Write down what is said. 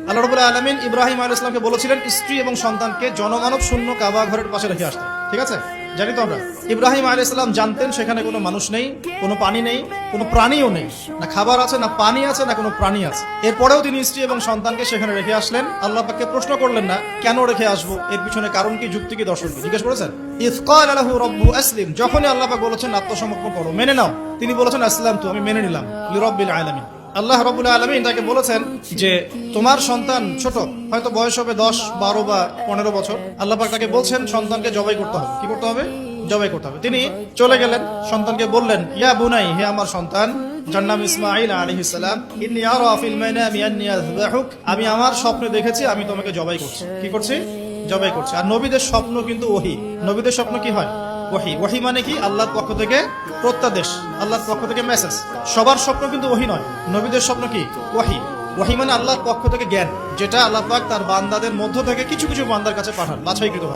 আল্লাহ রাব্বুল আলামিন ইব্রাহিম আলাইহিস সালামকে বলেছিলেন স্ত্রী এবং সন্তানকে জনমানব শূন্য কাবা ঘরের পাশে রেখে আসতে। ঠিক আছে, জানি তো আমরা। ইব্রাহিম আলাইহিস সালাম জানতেন সেখানে কোনো মানুষ নেই, কোনো পানি নেই, কোনো প্রাণীও নেই, না খাবার আছে, না পানি আছে, না কোনো প্রাণী আছে। এরপরেও তিনি স্ত্রী এবং সন্তানকে সেখানে রেখে আসলেন। আল্লাহ পাককে প্রশ্ন করলেন না কেন রেখে আসবো, এর পিছনে কারণ কি, যুক্তি কি, দর্শন কি, জিজ্ঞেস করেছেন। ইয ক্বালা লাহু রাব্বু আসলিম, যখনই আল্লাহ পাক বলেছেন আত্মসমর্পণ করো, মেনে নাও, তিনি বলেছেন আসলামতু, আমি মেনে নিলাম, লিরাব্বিল আলামিন। আল্লাহ রাব্বুল আলামিন তাকে বলেছেন যে তোমার সন্তান ছোট, হয়তো বয়স হবে 10, 12 বা 15 বছর। আল্লাহ পাক তাকে বলছেন সন্তানকে জবাই করতে হবে। কি করতে হবে? জবাই করতে হবে। তিনি চলে গেলেন, সন্তানকে বললেন ইয়া বুনাই, হে আমার সন্তান, যার নাম ইসমাঈল আলাইহিস সালাম, ইন্নী আরা ফিল মানামি আন্নী আযবাহুক, আমি আমার স্বপ্নে দেখেছি আমি তোমাকে জবাই করছি। কি করছি? জবাই করছি। আর নবীদের স্বপ্ন কিন্তু ওহী। নবীদের স্বপ্ন কি হয়? ওহী। ওহী মানে কি? আল্লাহর পক্ষ থেকে প্রত্যাদেশ, আল্লাহর পক্ষ থেকে মেসেজ। সবার স্বপ্ন কিন্তু ওহী নয়। নবীদের স্বপ্ন কি? ওহী। ওহী মানে আল্লাহর পক্ষ থেকে জ্ঞান, যেটা আল্লাহ পাক তার বান্দাদের মধ্য থেকে কিছু কিছু বান্দার কাছে পাঠান বাছাইকৃতভাবে।